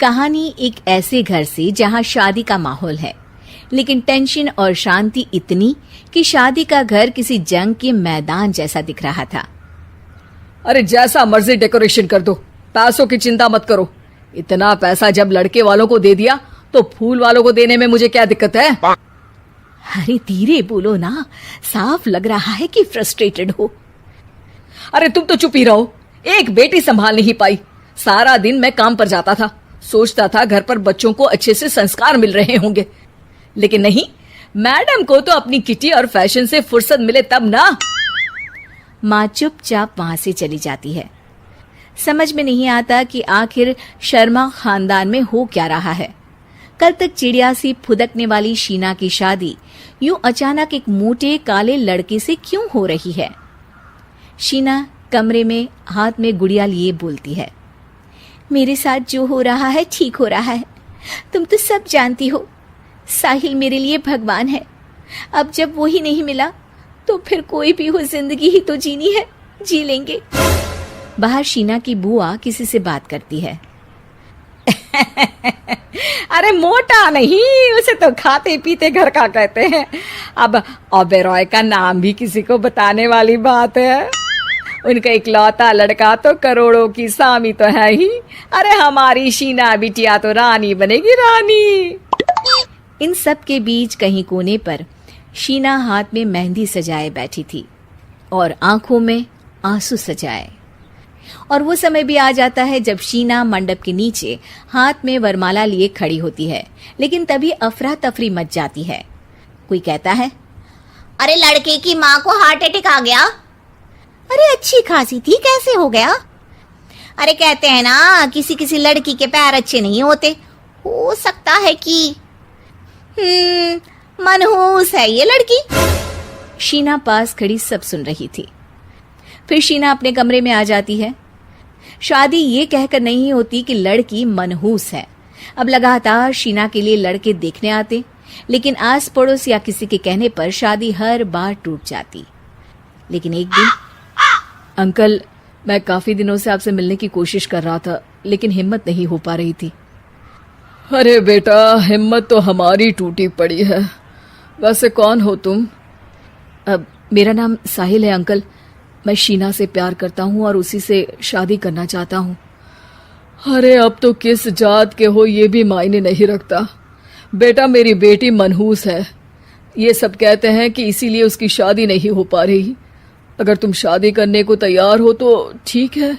कहानी एक ऐसे घर से जहां शादी का माहौल है, लेकिन टेंशन और शांति इतनी कि शादी का घर किसी जंग के मैदान जैसा दिख रहा था। अरे जैसा मर्जी डेकोरेशन कर दो, पैसों की चिंता मत करो। इतना पैसा जब लड़के वालों को दे दिया तो फूल वालों को देने में मुझे क्या दिक्कत है? अरे धीरे बोलो ना, साफ लग रहा है कि फ्रस्ट्रेटेड हो। अरे तुम तो चुप ही रहो। एक बेटी संभाल नहीं पाई। सारा दिन मैं काम पर जाता था, सोचता था घर पर बच्चों को अच्छे से संस्कार मिल रहे होंगे, लेकिन नहीं, मैडम को तो अपनी किटी और फैशन से फुर्सत मिले तब ना। माँ चुपचाप वहां से चली जाती है। समझ में नहीं आता कि आखिर शर्मा खानदान में हो क्या रहा है। कल तक चिड़िया सी फुदकने वाली शीना की शादी यूं अचानक एक मोटे काले लड़के से क्यों हो रही है? शीना कमरे में हाथ में गुड़िया लिए बोलती है, मेरे साथ जो हो रहा है ठीक हो रहा है। तुम तो सब जानती हो, साहिल मेरे लिए भगवान है। अब जब वो ही नहीं मिला तो फिर कोई भी हो, जिंदगी ही तो जीनी है, जी लेंगे। बाहर शीना की बुआ किसी से बात करती है। अरे मोटा नहीं, उसे तो खाते पीते घर का कहते हैं। अब ओबेरॉय का नाम भी किसी को बताने वाली बात है। उनका इकलौता लड़का तो करोड़ों की सामी तो है ही। अरे हमारी शीना बिटिया तो रानी बनेगी, रानी। इन सब के बीच कहीं कोने पर शीना हाथ में मेहंदी सजाए बैठी थी और आंखों में आंसू सजाए। और वो समय भी आ जाता है जब शीना मंडप के नीचे हाथ में वरमाला लिए खड़ी होती है, लेकिन तभी अफरा तफरी मच जाती है। कोई कहता है, अरे लड़के की माँ को हार्ट अटैक आ गया। अरे अच्छी खासी थी, कैसे हो गया? अरे कहते हैं ना, किसी किसी लड़की के पैर अच्छे नहीं होते, हो सकता है कि मनहूस है ये लड़की। शीना पास खड़ी सब सुन रही थी। फिर शीना अपने कमरे में आ जाती है। शादी ये कहकर नहीं होती कि लड़की मनहूस है। अब लगातार शीना के लिए लड़के देखने आते, लेकिन आस पड़ोस या किसी के कहने पर शादी हर बार टूट जाती। लेकिन एक दिन, अंकल, मैं काफी दिनों से आपसे मिलने की कोशिश कर रहा था, लेकिन हिम्मत नहीं हो पा रही थी। अरे बेटा, हिम्मत तो हमारी टूटी पड़ी है। वैसे कौन हो तुम? अब मेरा नाम साहिल है अंकल। मैं शीना से प्यार करता हूँ और उसी से शादी करना चाहता हूँ। अरे अब तो किस जात के हो ये भी मायने नहीं रखता। बेटा, मेरी बेटी मनहूस है। ये सब कहते हैं कि इसीलिए उसकी शादी नहीं हो पा रही। अगर तुम शादी करने को तैयार हो तो ठीक है।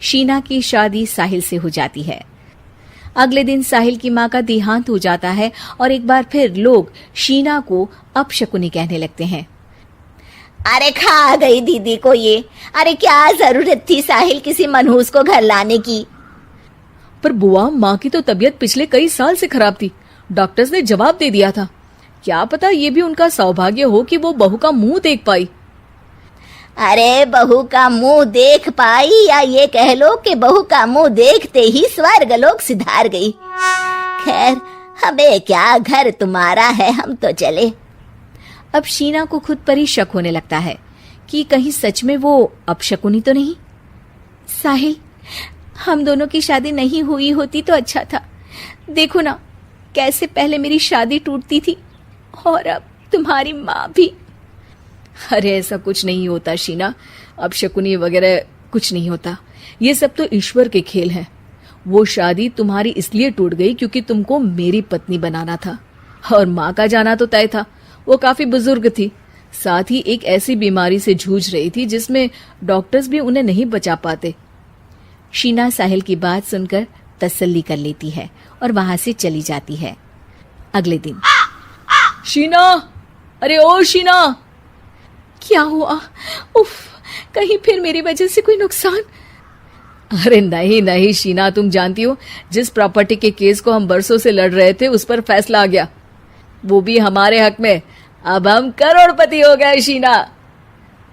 शीना की शादी साहिल से हो जाती है। अगले दिन साहिल की माँ का देहांत हो जाता है और एक बार फिर लोग शीना को अपशकुनी कहने लगते हैं। अरे खा गई दीदी को ये। अरे क्या जरूरत थी साहिल किसी मनहूस को घर लाने की? पर बुआ, माँ की तो तबीयत पिछले कई साल से खराब थी। डॉक्टर्स ने जवाब दे दिया था। क्या पता ये भी उनका सौभाग्य हो कि वो बहू का मुंह देख पाई। अरे बहू का मुंह देख पाई, या ये कह लो कि बहू का मुंह देखते ही स्वर्ग लोक सिधार गई। खैर, हमें क्या, घर तुम्हारा है, हम तो चले। अब शीना को खुद पर ही शक होने लगता है कि कहीं सच में वो अपशकुनी तो नहीं। साहिल, हम दोनों की शादी नहीं हुई होती तो अच्छा था। देखो ना, कैसे पहले मेरी शादी टूटती थी और अब तुम्हारी माँ भी। अरे ऐसा कुछ नहीं होता शीना, अपशकुनी वगैरह कुछ नहीं होता। ये सब तो ईश्वर के खेल हैं। वो शादी तुम्हारी इसलिए टूट गई क्योंकि तुमको मेरी पत्नी बनाना था, और माँ का जाना तो तय था। वो काफी बुजुर्ग थी, साथ ही एक ऐसी बीमारी से जूझ रही थी जिसमें डॉक्टर्स भी उन्हें नहीं बचा पाते। शीना साहिल की बात सुनकर तसल्ली कर लेती है और वहां से चली जाती है। अगले दिन, शीना, अरे ओ शीना। क्या हुआ? उफ, कहीं फिर मेरी वजह से कोई नुकसान? अरे नहीं नहीं शीना, तुम जानती हो, जिस प्रॉपर्टी के केस को हम बरसों से लड़ रहे थे उस पर फैसला आ गया, वो भी हमारे हक में। अब हम करोड़पति हो गए शीना।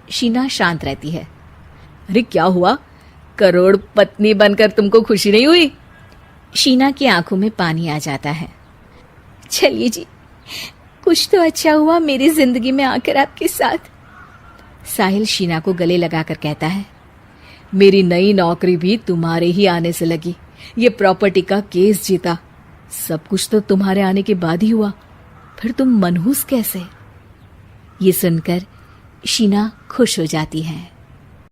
शीना शांत रहती है। अरे क्या हुआ? करोड़ पत्नी बनकर तुमको खुशी नहीं हुई? शीना की आंखों में पानी आ जाता है। चलिए जी, कुछ तो अच्छा हुआ मेरी जिंदगी में आकर आपके साथ। साहिल शीना को गले लगाकर कहता है, मेरी नई नौकरी भी तुम्हारे ही आने से लगी। ये प्रॉपर्टी का केस जीता। सब कुछ तो तुम्हारे आने के बाद ही हुआ, फिर तुम मनहूस कैसे? ये सुनकर शीना खुश हो जाती है।